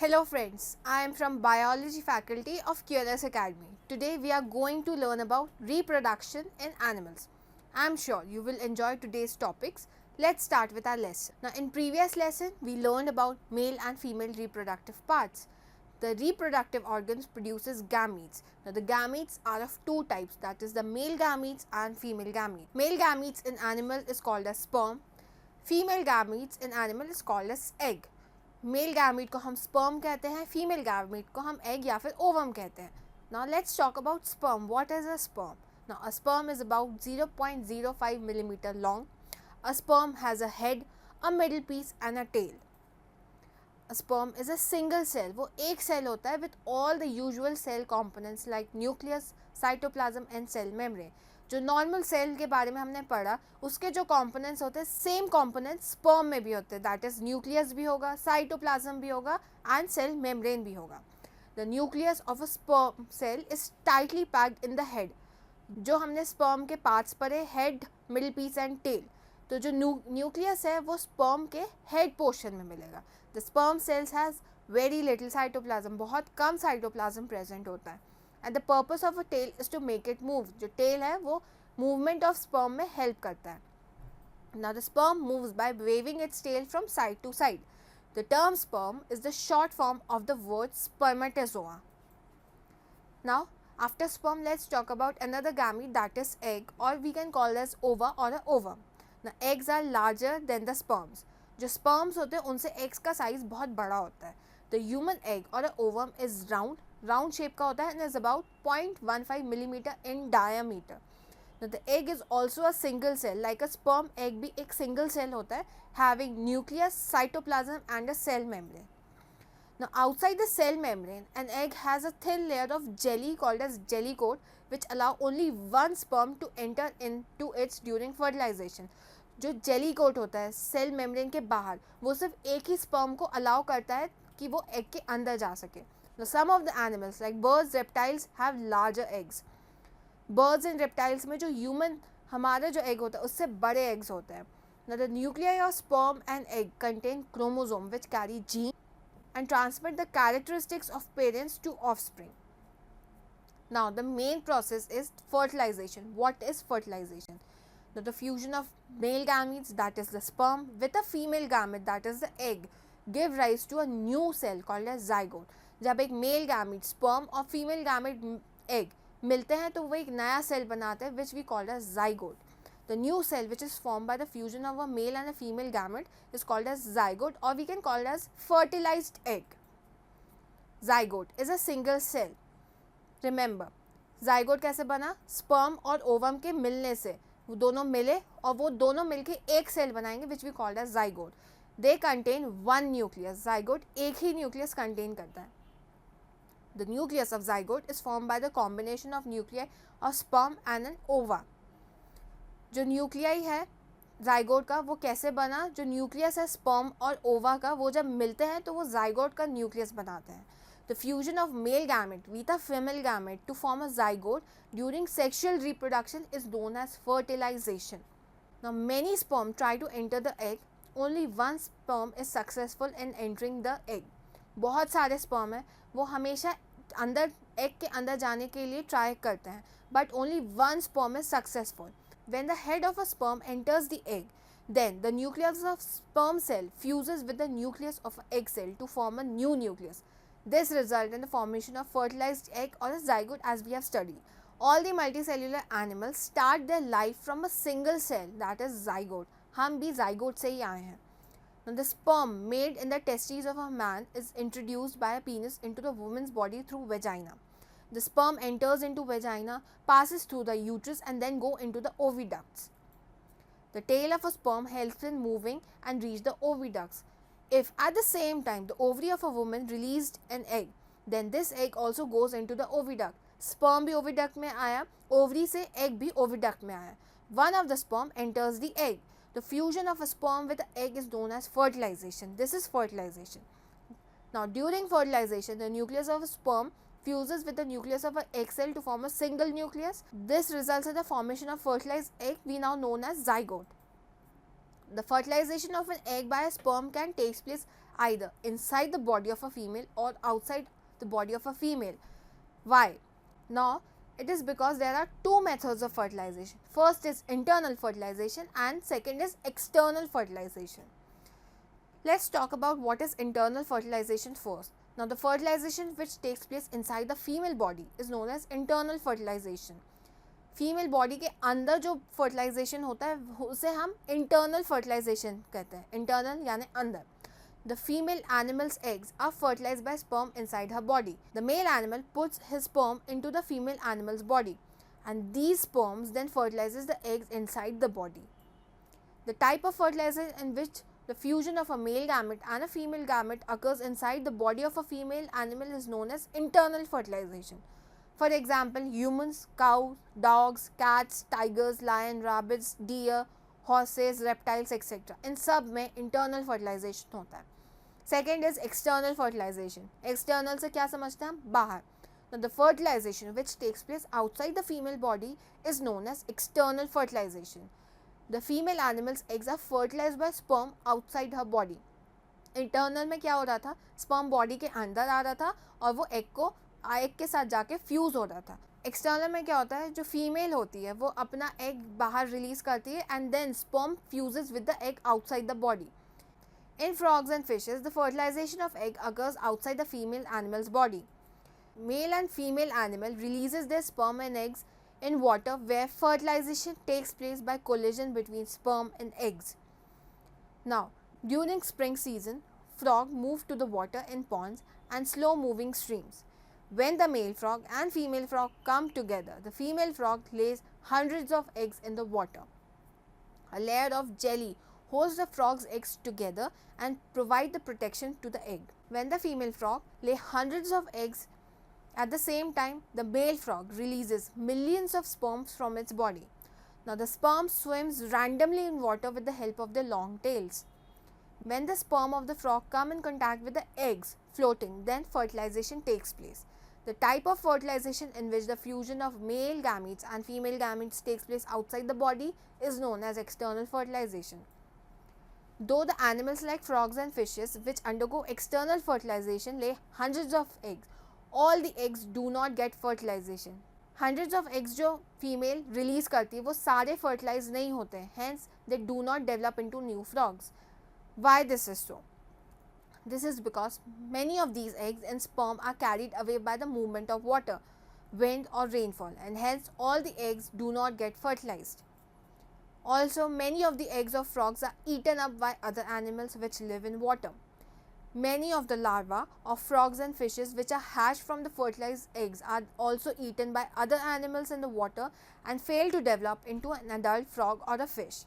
Hello friends, I am from Biology faculty of QLS Academy. Today we are going to learn about reproduction in animals. I am sure you will enjoy today's topics. Let's start with our lesson. Now in previous lesson we learned about male and female reproductive parts. The reproductive organs produces gametes. Now the gametes are of two types, that is the male gametes and female gametes. Male gametes in animal is called as sperm. Female gametes in animal is called as egg. Male gamete को हम sperm कहते हैं, female gamete को हम egg या फिर ovum कहते हैं. Now let's talk about sperm. What is a sperm? Now a sperm is about 0.05 millimeter long. A sperm has a head, a middle piece and a tail. A sperm is a single cell. वो एक cell होता है with all the usual cell components like nucleus, cytoplasm and cell membrane. जो normal cell के बारे में हमने पढ़ा उसके जो कंपोनेंट्स होते हैं सेम कंपोनेंट्स स्पर्म में भी होते हैं. दैट इज न्यूक्लियस भी होगा, साइटोप्लाज्म भी होगा एंड सेल मेम्ब्रेन भी होगा. The nucleus of a sperm cell is tightly packed in the head. जो हमने स्पर्म के पार्ट्स पढ़े, head, middle piece and tail, तो जो न्यूक्लियस है वो स्पर्म के हेड पोर्शन में मिलेगा. The sperm cells has very little cytoplasm. बहुत कम साइटोप्लाज्म प्रेजेंट होता है. And the purpose of a tail is to make it move. जो टेल है वो मूवमेंट ऑफ स्पर्म में हेल्प करता है. Now the sperm moves by waving its tail from side to side. The term sperm is the short form of the word spermatozoa. Now after sperm, let's talk about another gamete, that is egg, or we can call as ova or a ovum. Now eggs are larger than the sperms. जो sperms होते हैं उनसे eggs का size बहुत बड़ा होता है. The human egg or a ovum is round shape का होता है and is about 0.15 millimeter in diameter. Now the egg is also a single cell. Like a sperm, egg भी एक single cell होता है, having nucleus, cytoplasm and a cell membrane. Now outside the cell membrane, an egg has a thin layer of jelly called as jelly coat, which allow only one sperm to enter into its during fertilization. जो jelly coat होता है cell membrane के बाहर, वो सिर्फ एक ही sperm को allow करता है कि वो egg के अंदर जा सके. Now some of the animals like birds, reptiles have larger eggs. Birds and reptiles में जो human हमारा जो egg होता है उससे बड़े eggs होते हैं. Now the nuclei of sperm and egg contain chromosome which carry gene and transmit the characteristics of parents to offspring. Now the main process is fertilization. What is fertilization? Now the fusion of male gametes, that is the sperm, with a female gamete, that is the egg, give rise to a new cell called as zygote. जब एक male gamete sperm और female gamete egg मिलते हैं तो वो एक नया cell बनाते हैं which we call as zygote. The new cell which is formed by the fusion of a male and a female gamete is called as zygote, or we can call it as fertilized egg. Zygote is a single cell. Remember, zygote कैसे बना? sperm और ovum के मिलने से. वो दोनों मिले और वो दोनों मिलके एक सेल बनाएंगे which we call as zygote. They contain one nucleus. zygote एक ही nucleus contain करता है. The nucleus of zygote is formed by the combination of nuclei of sperm and an ova. जो न्यूक्लियाई है जाइगोट का वो कैसे बना? जो न्यूक्लियस है स्पर्म और ओवा का वो जब मिलते हैं तो वो जाइगोट का न्यूक्लियस बनाते हैं. The fusion of male gamete with a female gamete to form a zygote during sexual reproduction is known as fertilisation. Now many sperm try to enter the egg. Only one sperm is successful in entering the egg. बहुत सारे sperm हैं वो हमेशा अंदर egg के अंदर जाने के लिए ट्राई करते हैं but only one sperm is successful. When the head of a sperm enters the egg, then the nucleus of sperm cell fuses with the nucleus of an egg cell to form a new nucleus. This results in the formation of fertilized egg or a zygote as we have studied. All the multicellular animals start their life from a single cell, that is zygote. हम भी zygote से ही आए हैं. Now the sperm made in the testes of a man is introduced by a penis into the woman's body through vagina. The sperm enters into vagina, passes through the uterus and then go into the oviducts. The tail of a sperm helps in moving and reach the oviducts. If at the same time the ovary of a woman released an egg, then this egg also goes into the oviduct. Sperm भी oviduct में आया, ovary से egg भी oviduct में आया. One of the sperm enters the egg. The fusion of a sperm with the egg is known as fertilization. This is fertilization. Now during fertilization, the nucleus of a sperm fuses with the nucleus of an egg cell to form a single nucleus. This results in the formation of fertilized egg we now known as zygote. The fertilization of an egg by a sperm can take place either inside the body of a female or outside the body of a female. Why? Now, it is because there are two methods of fertilization. First is internal fertilization and second is external fertilization. Let's talk about what is internal fertilization first. Now, the fertilization which takes place inside the female body is known as internal fertilization. Female body के अंदर जो fertilisation होता है उसे हम internal fertilisation कहते हैं. Internal यानी अंदर. The female animal's eggs are fertilized by sperm inside her body. The male animal puts his sperm into the female animal's body, and these sperms then fertilizes the eggs inside the body. The type of fertilization in which the fusion of a male gamete and a female gamete occurs inside the body of a female animal is known as internal fertilization. For example, humans, cows, dogs, cats, tigers, lion, rabbits, deer, horses, reptiles, etc. इन सब में internal fertilization होता है. Second is external fertilization. External से क्या समझते हैं हम? बाहर. Now, the fertilization which takes place outside the female body is known as external fertilization. The female animal's eggs are fertilized by sperm outside her body. Internal में क्या हो रहा था? Sperm body के अंदर आ रहा था और वो egg के साथ जाके फ्यूज़ हो रहा था. एक्सटर्नल में क्या होता है? जो फीमेल होती है वो अपना एग बाहर रिलीज करती है and then sperm fuses with the egg outside the body. In frogs and fishes, the fertilization of egg occurs outside the female animal's body. Male and female animal releases their sperm and eggs in water where fertilization takes place by collision between sperm and eggs. Now, during spring season, frog move to the water in ponds and slow moving streams. When the male frog and female frog come together, the female frog lays hundreds of eggs in the water. A layer of jelly holds the frog's eggs together and provide the protection to the egg. When the female frog lay hundreds of eggs at the same time, the male frog releases millions of sperms from its body. Now, the sperm swims randomly in water with the help of their long tails. When the sperm of the frog come in contact with the eggs floating, then fertilization takes place. The type of fertilization in which the fusion of male gametes and female gametes takes place outside the body is known as external fertilization. Though the animals like frogs and fishes which undergo external fertilization lay hundreds of eggs, all the eggs do not get fertilization. Hundreds of eggs जो female release करती है वो सारे fertilize नहीं होते हैं, hence they do not develop into new frogs. Why this is so? This is because many of these eggs and sperm are carried away by the movement of water, wind or rainfall, and hence all the eggs do not get fertilized. Also, many of the eggs of frogs are eaten up by other animals which live in water. Many of the larvae of frogs and fishes which are hatched from the fertilized eggs are also eaten by other animals in the water and fail to develop into an adult frog or a fish.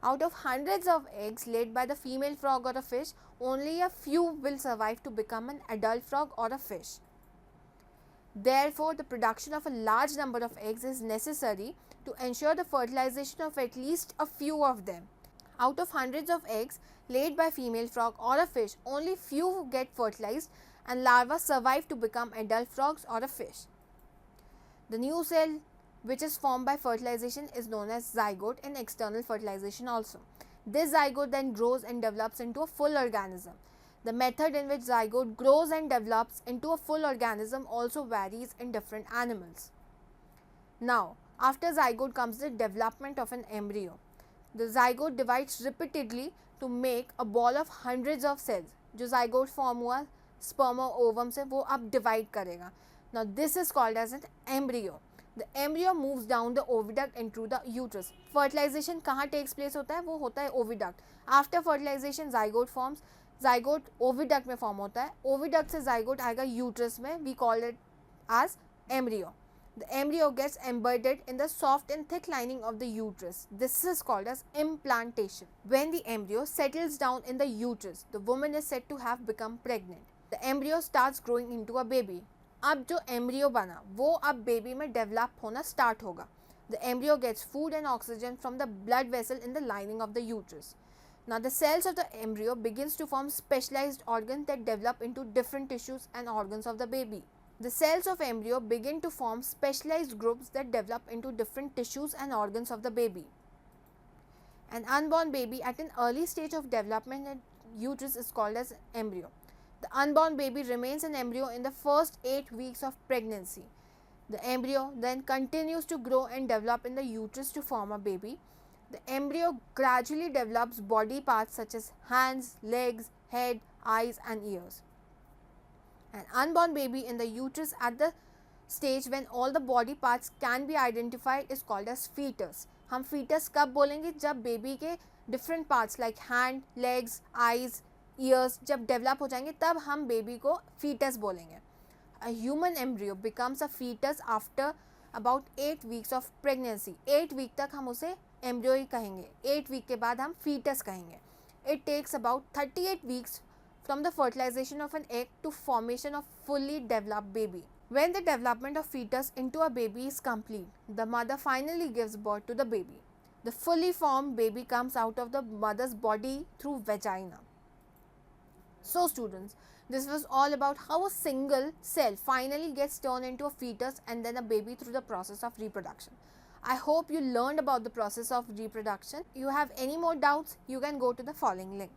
Out of hundreds of eggs laid by the female frog or a fish, only a few will survive to become an adult frog or a fish. Therefore, the production of a large number of eggs is necessary to ensure the fertilization of at least a few of them. Out of hundreds of eggs laid by female frog or a fish, only few get fertilized and larvae survive to become adult frogs or a fish. The new cell which is formed by fertilization is known as zygote in external fertilization also. This zygote then grows and develops into a full organism. The method in which zygote grows and develops into a full organism also varies in different animals. Now, after zygote comes the development of an embryo. The zygote divides repeatedly to make a ball of hundreds of cells. जो zygote form हुआ sperm और ovum से वो अब divide करेगा. Now, this is called as an embryo. The embryo moves down the oviduct into the uterus. Fertilization कहाँ takes place होता है? वो होता है oviduct. After fertilization zygote forms. Zygote oviduct में form होता है. Oviduct से zygote आएगा uterus में. We call it as embryo. The embryo gets embedded in the soft and thick lining of the uterus. This is called as implantation. When the embryo settles down in the uterus, the woman is said to have become pregnant. The embryo starts growing into a baby. अब जो embryo बना वो अब baby में develop होना start होगा. The embryo gets food and oxygen from the blood vessel in the lining of the uterus. Now the cells of the embryo begins to form specialized organs that develop into different tissues and organs of the baby. The cells of embryo begin to form specialized groups that develop into different tissues and organs of the baby. An unborn baby at an early stage of development uterus is called as embryo. The unborn baby remains an embryo in the first 8 weeks of pregnancy. The embryo then continues to grow and develop in the uterus to form a baby. The embryo gradually develops body parts such as hands, legs, head, eyes and ears. An unborn baby in the uterus at the stage when all the body parts can be identified is called as fetus. हम fetus कब बोलेंगे? जब baby के different parts like hand, legs, eyes, ears जब develop हो जाएंगे तब हम बेबी को fetus बोलेंगे. A human embryo becomes a fetus after about 8 weeks of pregnancy. 8 week तक हम उसे embryo ही कहेंगे. 8 week के बाद हम fetus कहेंगे. It takes about 38 weeks from the fertilization of an egg to formation of fully developed baby. When the development of fetus into a baby is complete, the mother finally gives birth to the baby. The fully formed baby comes out of the mother's body through vagina. So students, this was all about how a single cell finally gets turned into a fetus and then a baby through the process of reproduction. I hope you learned about the process of reproduction. If you have any more doubts, you can go to the following link.